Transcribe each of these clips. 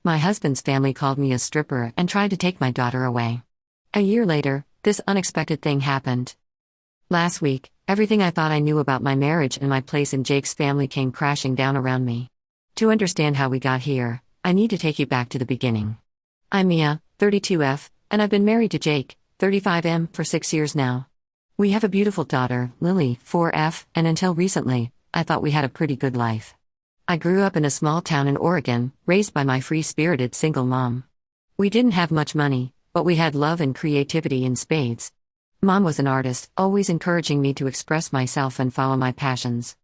My husband's family called me a stripper and tried to take my daughter away. A year later, this unexpected thing happened. Last week, everything I thought I knew about my marriage and my place in Jake's family came crashing down around me. To understand how we got here, I need to take you back to the beginning. I'm Mia, 32F, and I've been married to Jake, 35M, for 6 years now. We have a beautiful daughter, Lily, 4F, and until recently, I thought we had a pretty good life. I grew up in a small town in Oregon, raised by my free-spirited single mom. We didn't have much money, but we had love and creativity in spades. Mom was an artist, always encouraging me to express myself and follow my passions.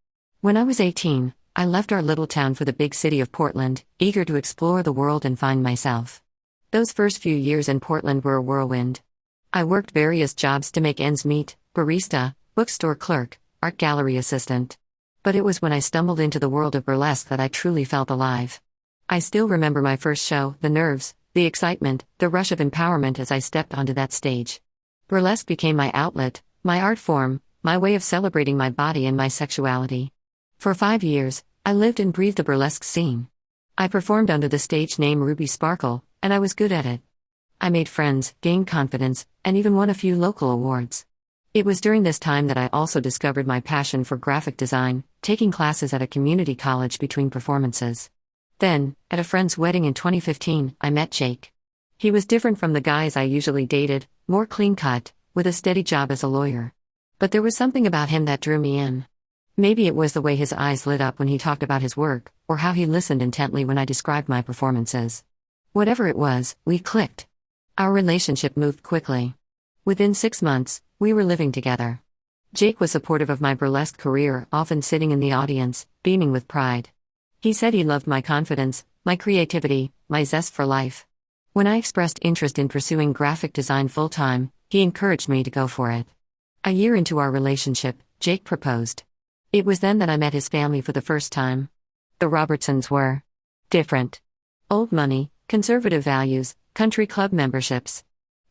When I was 18, I left our little town for the big city of Portland, eager to explore the world and find myself. Those first few years in Portland were a whirlwind. I worked various jobs to make ends meet: barista, bookstore clerk, art gallery assistant. But it was when I stumbled into the world of burlesque that I truly felt alive. I still remember my first show, the nerves, the excitement, the rush of empowerment as I stepped onto that stage. Burlesque became my outlet, my art form, my way of celebrating my body and my sexuality. For 5 years, I lived and breathed the burlesque scene. I performed under the stage name Ruby Sparkle, and I was good at it. I made friends, gained confidence, and even won a few local awards. It was during this time that I also discovered my passion for graphic design, taking classes at a community college between performances. Then, at a friend's wedding in 2015, I met Jake. He was different from the guys I usually dated, more clean-cut, with a steady job as a lawyer. But there was something about him that drew me in. Maybe it was the way his eyes lit up when he talked about his work, or how he listened intently when I described my performances. Whatever it was, we clicked. Our relationship moved quickly. Within 6 months, we were living together. Jake was supportive of my burlesque career, often sitting in the audience, beaming with pride. He said he loved my confidence, my creativity, my zest for life. When I expressed interest in pursuing graphic design full-time, he encouraged me to go for it. A year into our relationship, Jake proposed. It was then that I met his family for the first time. The Robertsons were different. Old money, conservative values, country club memberships.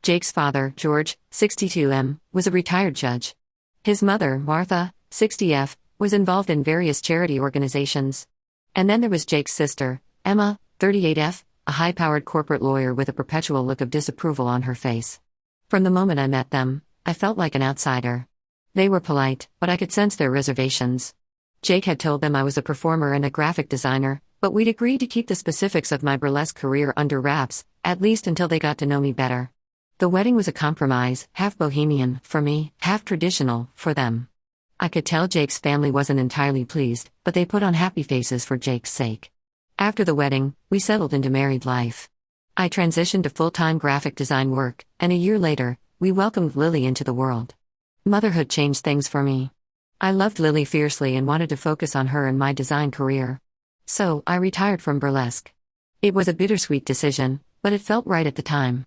Jake's father, George, 62M, was a retired judge. His mother, Martha, 60F, was involved in various charity organizations. And then there was Jake's sister, Emma, 38F, a high-powered corporate lawyer with a perpetual look of disapproval on her face. From the moment I met them, I felt like an outsider. They were polite, but I could sense their reservations. Jake had told them I was a performer and a graphic designer, but we'd agreed to keep the specifics of my burlesque career under wraps, at least until they got to know me better. The wedding was a compromise, half bohemian, for me, half traditional, for them. I could tell Jake's family wasn't entirely pleased, but they put on happy faces for Jake's sake. After the wedding, we settled into married life. I transitioned to full-time graphic design work, and a year later, we welcomed Lily into the world. Motherhood changed things for me. I loved Lily fiercely and wanted to focus on her and my design career. So, I retired from burlesque. It was a bittersweet decision, but it felt right at the time.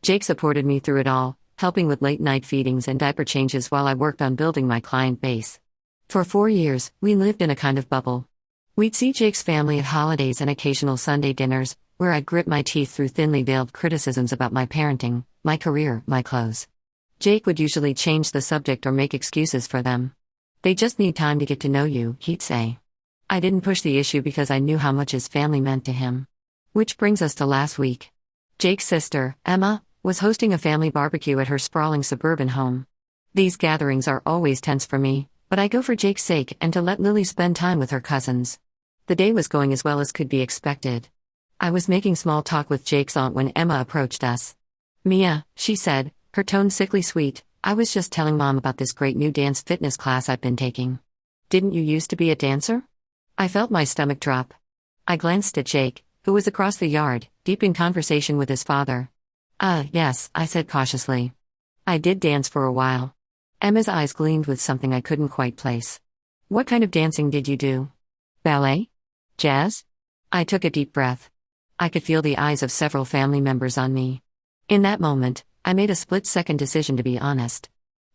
Jake supported me through it all, helping with late-night feedings and diaper changes while I worked on building my client base. For 4 years, we lived in a kind of bubble. We'd see Jake's family at holidays and occasional Sunday dinners, where I'd grit my teeth through thinly veiled criticisms about my parenting, my career, my clothes. Jake would usually change the subject or make excuses for them. "They just need time to get to know you," he'd say. I didn't push the issue because I knew how much his family meant to him. Which brings us to last week. Jake's sister, Emma, was hosting a family barbecue at her sprawling suburban home. These gatherings are always tense for me, but I go for Jake's sake and to let Lily spend time with her cousins. The day was going as well as could be expected. I was making small talk with Jake's aunt when Emma approached us. "Mia," she said, her tone sickly sweet, "I was just telling Mom about this great new dance fitness class I've been taking. Didn't you used to be a dancer?" I felt my stomach drop. I glanced at Jake, who was across the yard, deep in conversation with his father. Yes," I said cautiously. "I did dance for a while." Emma's eyes gleamed with something I couldn't quite place. "What kind of dancing did you do? Ballet? Jazz?" I took a deep breath. I could feel the eyes of several family members on me. In that moment, I made a split-second decision to be honest.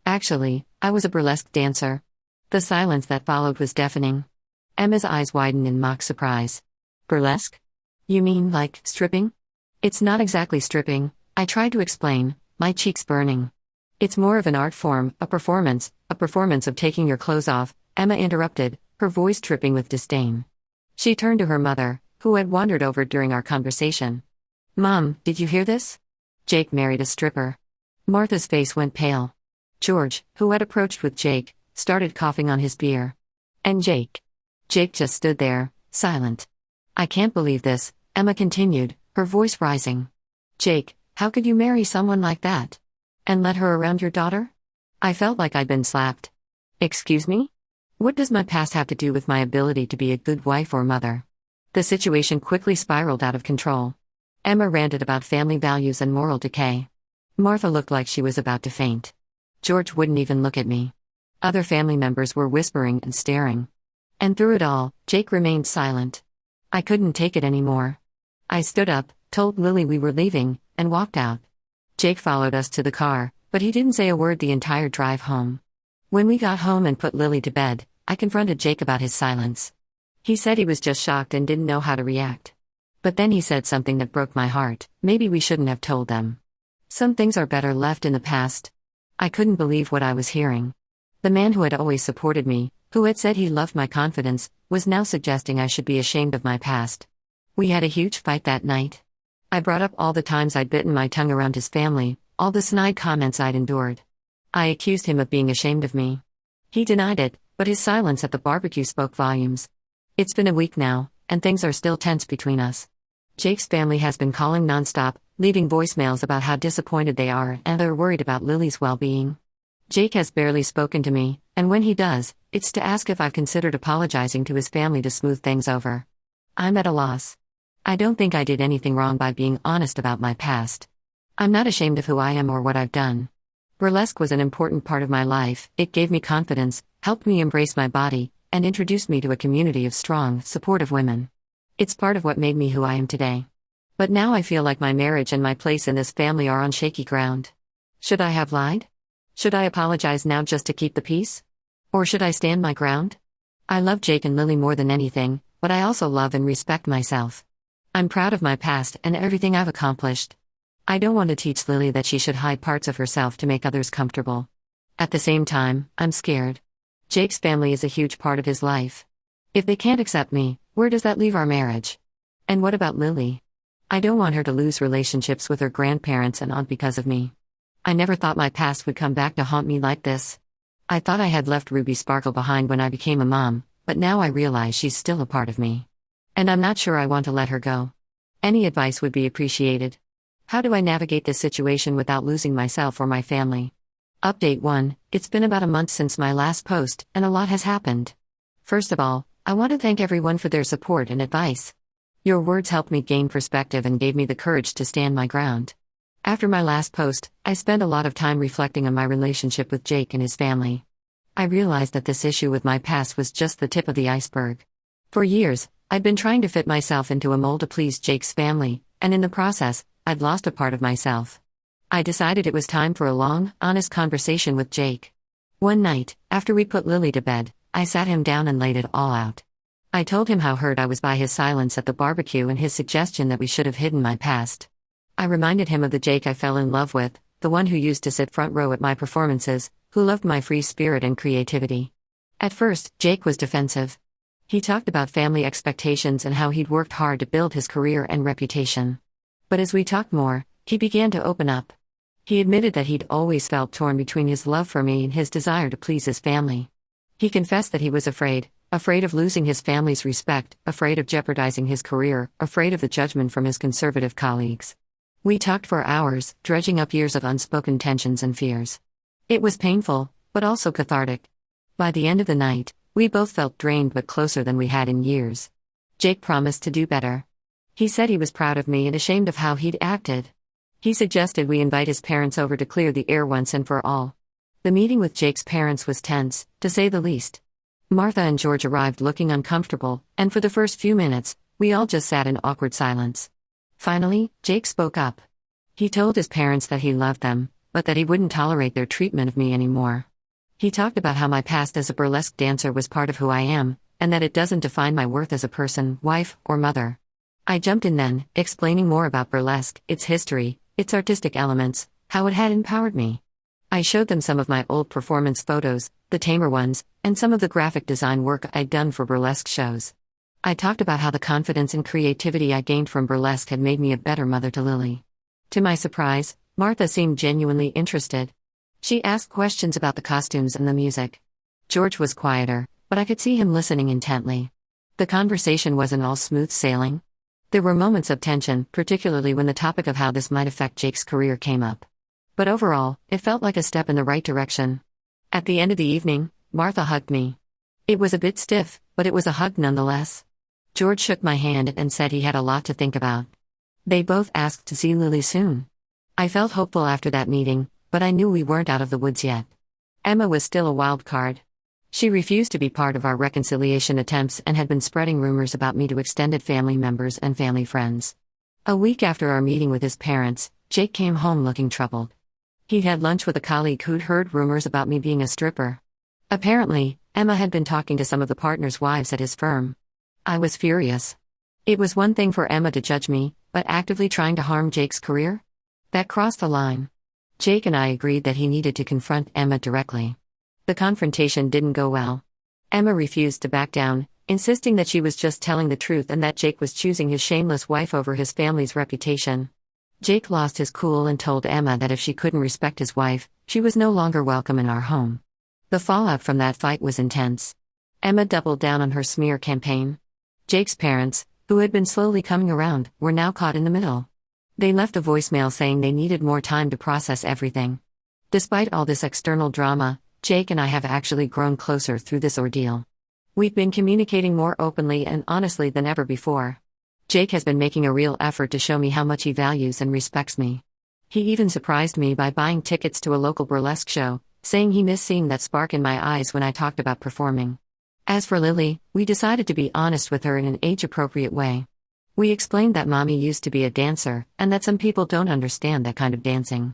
Actually, I was a burlesque dancer. The silence that followed was deafening. Emma's eyes widened in mock surprise. "Burlesque? You mean like stripping?" "It's not exactly stripping," I tried to explain, my cheeks burning. "It's more of an art form, a performance of taking your clothes off," Emma interrupted, her voice dripping with disdain. She turned to her mother, who had wandered over during our conversation. "Mom, did you hear this? Jake married a stripper." Martha's face went pale. George, who had approached with Jake, started coughing on his beer. "And Jake?" Jake just stood there, silent. "I can't believe this," Emma continued, her voice rising. "Jake, how could you marry someone like that? And let her around your daughter?" I felt like I'd been slapped. "Excuse me? What does my past have to do with my ability to be a good wife or mother?" The situation quickly spiraled out of control. Emma ranted about family values and moral decay. Martha looked like she was about to faint. George wouldn't even look at me. Other family members were whispering and staring. And through it all, Jake remained silent. I couldn't take it anymore. I stood up, told Lily we were leaving, and walked out. Jake followed us to the car, but he didn't say a word the entire drive home. When we got home and put Lily to bed, I confronted Jake about his silence. He said he was just shocked and didn't know how to react. But then he said something that broke my heart: maybe we shouldn't have told them. Some things are better left in the past. I couldn't believe what I was hearing. The man who had always supported me, who had said he loved my confidence, was now suggesting I should be ashamed of my past. We had a huge fight that night. I brought up all the times I'd bitten my tongue around his family, all the snide comments I'd endured. I accused him of being ashamed of me. He denied it, but his silence at the barbecue spoke volumes. It's been a week now, and things are still tense between us. Jake's family has been calling nonstop, leaving voicemails about how disappointed they are and they're worried about Lily's well-being. Jake has barely spoken to me, and when he does, it's to ask if I've considered apologizing to his family to smooth things over. I'm at a loss. I don't think I did anything wrong by being honest about my past. I'm not ashamed of who I am or what I've done. Burlesque was an important part of my life. It gave me confidence, helped me embrace my body, and introduced me to a community of strong, supportive women. It's part of what made me who I am today. But now I feel like my marriage and my place in this family are on shaky ground. Should I have lied? Should I apologize now just to keep the peace? Or should I stand my ground? I love Jake and Lily more than anything, but I also love and respect myself. I'm proud of my past and everything I've accomplished. I don't want to teach Lily that she should hide parts of herself to make others comfortable. At the same time, I'm scared. Jake's family is a huge part of his life. If they can't accept me, where does that leave our marriage? And what about Lily? I don't want her to lose relationships with her grandparents and aunt because of me. I never thought my past would come back to haunt me like this. I thought I had left Ruby Sparkle behind when I became a mom, but now I realize she's still a part of me. And I'm not sure I want to let her go. Any advice would be appreciated. How do I navigate this situation without losing myself or my family? Update 1. It's been about a month since my last post, and a lot has happened. First of all, I want to thank everyone for their support and advice. Your words helped me gain perspective and gave me the courage to stand my ground. After my last post, I spent a lot of time reflecting on my relationship with Jake and his family. I realized that this issue with my past was just the tip of the iceberg. For years, I'd been trying to fit myself into a mold to please Jake's family, and in the process, I'd lost a part of myself. I decided it was time for a long, honest conversation with Jake. One night, after we put Lily to bed, I sat him down and laid it all out. I told him how hurt I was by his silence at the barbecue and his suggestion that we should have hidden my past. I reminded him of the Jake I fell in love with, the one who used to sit front row at my performances, who loved my free spirit and creativity. At first, Jake was defensive. He talked about family expectations and how he'd worked hard to build his career and reputation. But as we talked more, he began to open up. He admitted that he'd always felt torn between his love for me and his desire to please his family. He confessed that he was afraid of losing his family's respect, afraid of jeopardizing his career, afraid of the judgment from his conservative colleagues. We talked for hours, dredging up years of unspoken tensions and fears. It was painful, but also cathartic. By the end of the night, we both felt drained but closer than we had in years. Jake promised to do better. He said he was proud of me and ashamed of how he'd acted. He suggested we invite his parents over to clear the air once and for all. The meeting with Jake's parents was tense, to say the least. Martha and George arrived looking uncomfortable, and for the first few minutes, we all just sat in awkward silence. Finally, Jake spoke up. He told his parents that he loved them, but that he wouldn't tolerate their treatment of me anymore. He talked about how my past as a burlesque dancer was part of who I am, and that it doesn't define my worth as a person, wife, or mother. I jumped in then, explaining more about burlesque, its history, its artistic elements, how it had empowered me. I showed them some of my old performance photos, the tamer ones, and some of the graphic design work I'd done for burlesque shows. I talked about how the confidence and creativity I gained from burlesque had made me a better mother to Lily. To my surprise, Martha seemed genuinely interested. She asked questions about the costumes and the music. George was quieter, but I could see him listening intently. The conversation wasn't all smooth sailing. There were moments of tension, particularly when the topic of how this might affect Jake's career came up. But overall, it felt like a step in the right direction. At the end of the evening, Martha hugged me. It was a bit stiff, but it was a hug nonetheless. George shook my hand and said he had a lot to think about. They both asked to see Lily soon. I felt hopeful after that meeting, but I knew we weren't out of the woods yet. Emma was still a wild card. She refused to be part of our reconciliation attempts and had been spreading rumors about me to extended family members and family friends. A week after our meeting with his parents, Jake came home looking troubled. He'd had lunch with a colleague who'd heard rumors about me being a stripper. Apparently, Emma had been talking to some of the partners' wives at his firm. I was furious. It was one thing for Emma to judge me, but actively trying to harm Jake's career? That crossed the line. Jake and I agreed that he needed to confront Emma directly. The confrontation didn't go well. Emma refused to back down, insisting that she was just telling the truth and that Jake was choosing his shameless wife over his family's reputation. Jake lost his cool and told Emma that if she couldn't respect his wife, she was no longer welcome in our home. The fallout from that fight was intense. Emma doubled down on her smear campaign. Jake's parents, who had been slowly coming around, were now caught in the middle. They left a voicemail saying they needed more time to process everything. Despite all this external drama, Jake and I have actually grown closer through this ordeal. We've been communicating more openly and honestly than ever before. Jake has been making a real effort to show me how much he values and respects me. He even surprised me by buying tickets to a local burlesque show, saying he missed seeing that spark in my eyes when I talked about performing. As for Lily, we decided to be honest with her in an age-appropriate way. We explained that mommy used to be a dancer, and that some people don't understand that kind of dancing.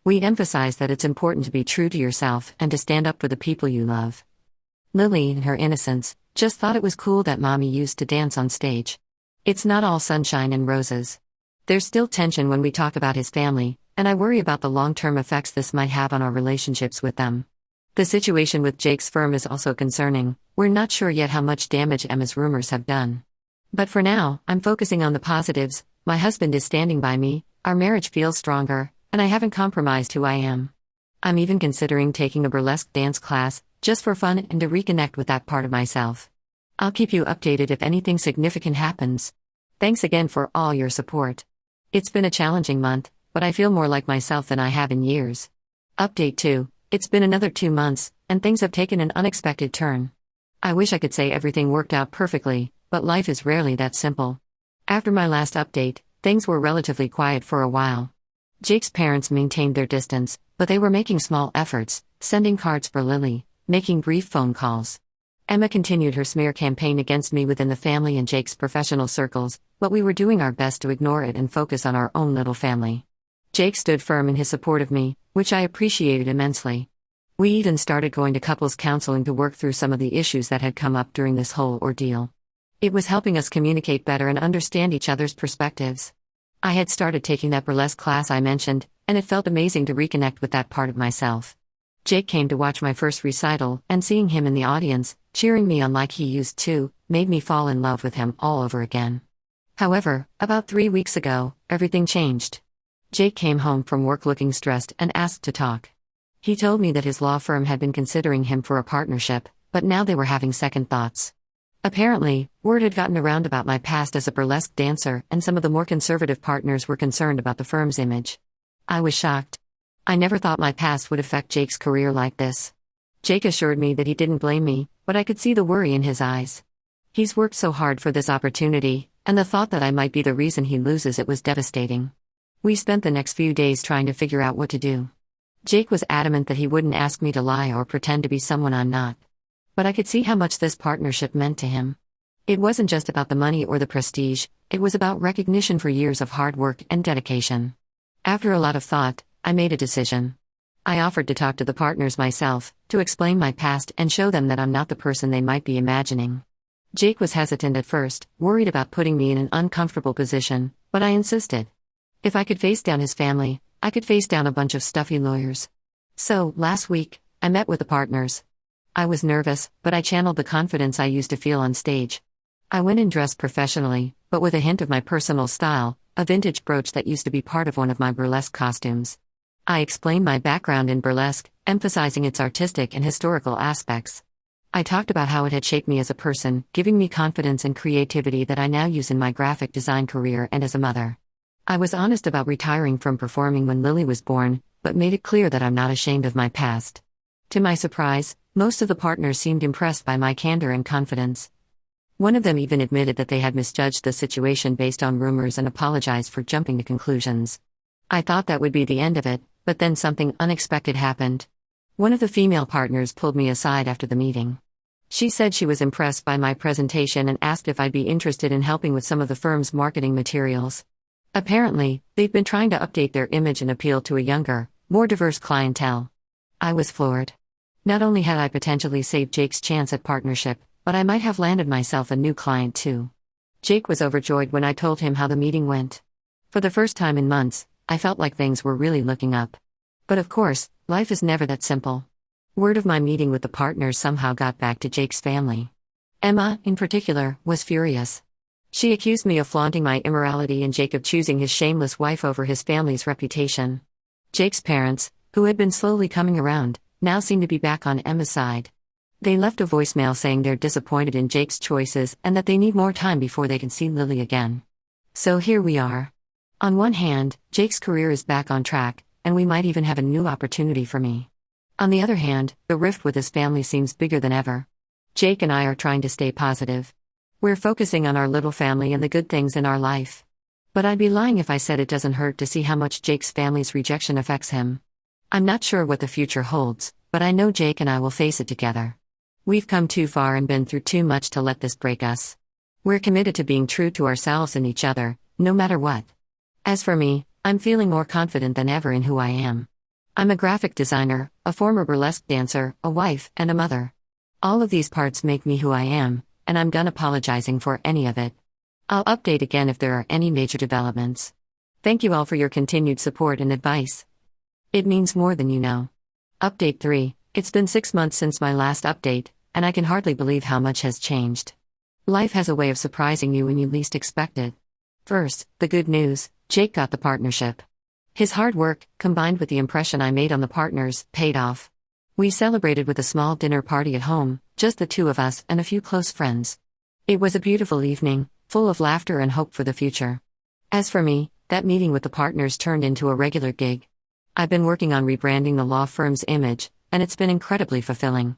We emphasized that it's important to be true to yourself and to stand up for the people you love. Lily, in her innocence, just thought it was cool that mommy used to dance on stage. It's not all sunshine and roses. There's still tension when we talk about his family, and I worry about the long-term effects this might have on our relationships with them. The situation with Jake's firm is also concerning. We're not sure yet how much damage Emma's rumors have done. But for now, I'm focusing on the positives. My husband is standing by me, our marriage feels stronger, and I haven't compromised who I am. I'm even considering taking a burlesque dance class, just for fun and to reconnect with that part of myself. I'll keep you updated if anything significant happens. Thanks again for all your support. It's been a challenging month, but I feel more like myself than I have in years. Update 2. It's been another 2 months, and things have taken an unexpected turn. I wish I could say everything worked out perfectly, but life is rarely that simple. After my last update, things were relatively quiet for a while. Jake's parents maintained their distance, but they were making small efforts, sending cards for Lily, making brief phone calls. Emma continued her smear campaign against me within the family and Jake's professional circles, but we were doing our best to ignore it and focus on our own little family. Jake stood firm in his support of me, which I appreciated immensely. We even started going to couples counseling to work through some of the issues that had come up during this whole ordeal. It was helping us communicate better and understand each other's perspectives. I had started taking that burlesque class I mentioned, and it felt amazing to reconnect with that part of myself. Jake came to watch my first recital, and seeing him in the audience, cheering me on like he used to, made me fall in love with him all over again. However, about 3 weeks ago, everything changed. Jake came home from work looking stressed and asked to talk. He told me that his law firm had been considering him for a partnership, but now they were having second thoughts. Apparently, word had gotten around about my past as a burlesque dancer, and some of the more conservative partners were concerned about the firm's image. I was shocked. I never thought my past would affect Jake's career like this. Jake assured me that he didn't blame me, but I could see the worry in his eyes. He's worked so hard for this opportunity, and the thought that I might be the reason he loses it was devastating. We spent the next few days trying to figure out what to do. Jake was adamant that he wouldn't ask me to lie or pretend to be someone I'm not. But I could see how much this partnership meant to him. It wasn't just about the money or the prestige, it was about recognition for years of hard work and dedication. After a lot of thought, I made a decision. I offered to talk to the partners myself, to explain my past and show them that I'm not the person they might be imagining. Jake was hesitant at first, worried about putting me in an uncomfortable position, but I insisted. If I could face down his family, I could face down a bunch of stuffy lawyers. So, last week, I met with the partners. I was nervous, but I channeled the confidence I used to feel on stage. I went in dressed professionally, but with a hint of my personal style, a vintage brooch that used to be part of one of my burlesque costumes. I explained my background in burlesque, emphasizing its artistic and historical aspects. I talked about how it had shaped me as a person, giving me confidence and creativity that I now use in my graphic design career and as a mother. I was honest about retiring from performing when Lily was born, but made it clear that I'm not ashamed of my past. To my surprise, most of the partners seemed impressed by my candor and confidence. One of them even admitted that they had misjudged the situation based on rumors and apologized for jumping to conclusions. I thought that would be the end of it, but then something unexpected happened. One of the female partners pulled me aside after the meeting. She said she was impressed by my presentation and asked if I'd be interested in helping with some of the firm's marketing materials. Apparently, they've been trying to update their image and appeal to a younger, more diverse clientele. I was floored. Not only had I potentially saved Jake's chance at partnership, but I might have landed myself a new client too. Jake was overjoyed when I told him how the meeting went. For the first time in months, I felt like things were really looking up. But of course, life is never that simple. Word of my meeting with the partners somehow got back to Jake's family. Emma, in particular, was furious. She accused me of flaunting my immorality and Jake of choosing his shameless wife over his family's reputation. Jake's parents, who had been slowly coming around, now seemed to be back on Emma's side. They left a voicemail saying they're disappointed in Jake's choices and that they need more time before they can see Lily again. So here we are. On one hand, Jake's career is back on track, and we might even have a new opportunity for me. On the other hand, the rift with his family seems bigger than ever. Jake and I are trying to stay positive. We're focusing on our little family and the good things in our life. But I'd be lying if I said it doesn't hurt to see how much Jake's family's rejection affects him. I'm not sure what the future holds, but I know Jake and I will face it together. We've come too far and been through too much to let this break us. We're committed to being true to ourselves and each other, no matter what. As for me, I'm feeling more confident than ever in who I am. I'm a graphic designer, a former burlesque dancer, a wife, and a mother. All of these parts make me who I am, and I'm done apologizing for any of it. I'll update again if there are any major developments. Thank you all for your continued support and advice. It means more than you know. Update 3. It's been 6 months since my last update, and I can hardly believe how much has changed. Life has a way of surprising you when you least expect it. First, the good news: Jake got the partnership. His hard work, combined with the impression I made on the partners, paid off. We celebrated with a small dinner party at home, just the two of us and a few close friends. It was a beautiful evening, full of laughter and hope for the future. As for me, that meeting with the partners turned into a regular gig. I've been working on rebranding the law firm's image, and it's been incredibly fulfilling.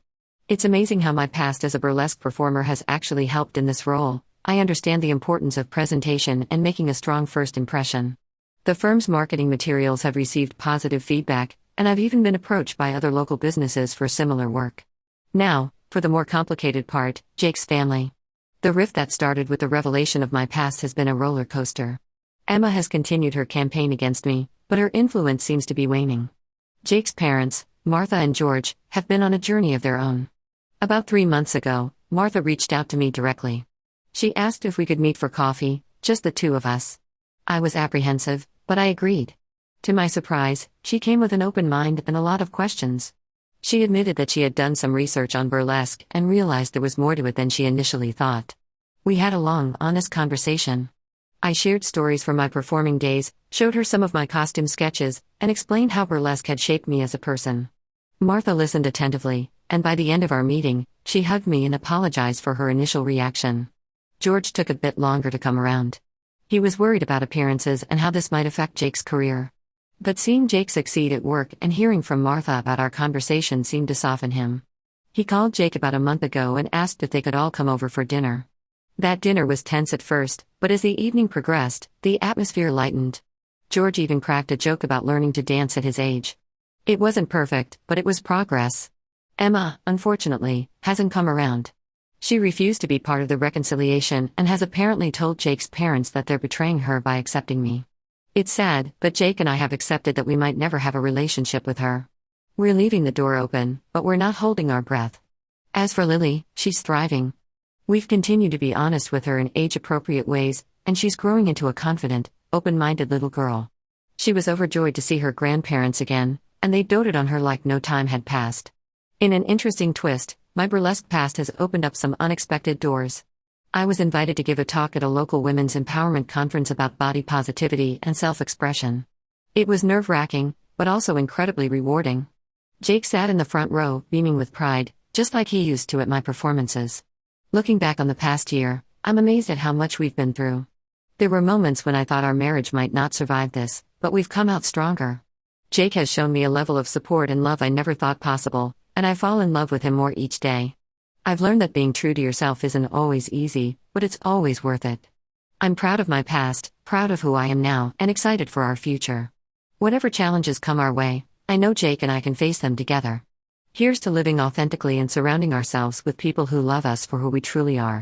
It's amazing how my past as a burlesque performer has actually helped in this role. I understand the importance of presentation and making a strong first impression. The firm's marketing materials have received positive feedback, and I've even been approached by other local businesses for similar work. Now, for the more complicated part, Jake's family. The rift that started with the revelation of my past has been a roller coaster. Emma has continued her campaign against me, but her influence seems to be waning. Jake's parents, Martha and George, have been on a journey of their own. About 3 months ago, Martha reached out to me directly. She asked if we could meet for coffee, just the two of us. I was apprehensive, but I agreed. To my surprise, she came with an open mind and a lot of questions. She admitted that she had done some research on burlesque and realized there was more to it than she initially thought. We had a long, honest conversation. I shared stories from my performing days, showed her some of my costume sketches, and explained how burlesque had shaped me as a person. Martha listened attentively, and by the end of our meeting, she hugged me and apologized for her initial reaction. George took a bit longer to come around. He was worried about appearances and how this might affect Jake's career. But seeing Jake succeed at work and hearing from Martha about our conversation seemed to soften him. He called Jake about a month ago and asked if they could all come over for dinner. That dinner was tense at first, but as the evening progressed, the atmosphere lightened. George even cracked a joke about learning to dance at his age. It wasn't perfect, but it was progress. Emma, unfortunately, hasn't come around. She refused to be part of the reconciliation and has apparently told Jake's parents that they're betraying her by accepting me. It's sad, but Jake and I have accepted that we might never have a relationship with her. We're leaving the door open, but we're not holding our breath. As for Lily, she's thriving. We've continued to be honest with her in age-appropriate ways, and she's growing into a confident, open-minded little girl. She was overjoyed to see her grandparents again, and they doted on her like no time had passed. In an interesting twist, my burlesque past has opened up some unexpected doors. I was invited to give a talk at a local women's empowerment conference about body positivity and self-expression. It was nerve-wracking, but also incredibly rewarding. Jake sat in the front row, beaming with pride, just like he used to at my performances. Looking back on the past year, I'm amazed at how much we've been through. There were moments when I thought our marriage might not survive this, but we've come out stronger. Jake has shown me a level of support and love I never thought possible, and I fall in love with him more each day. I've learned that being true to yourself isn't always easy, but it's always worth it. I'm proud of my past, proud of who I am now, and excited for our future. Whatever challenges come our way, I know Jake and I can face them together. Here's to living authentically and surrounding ourselves with people who love us for who we truly are.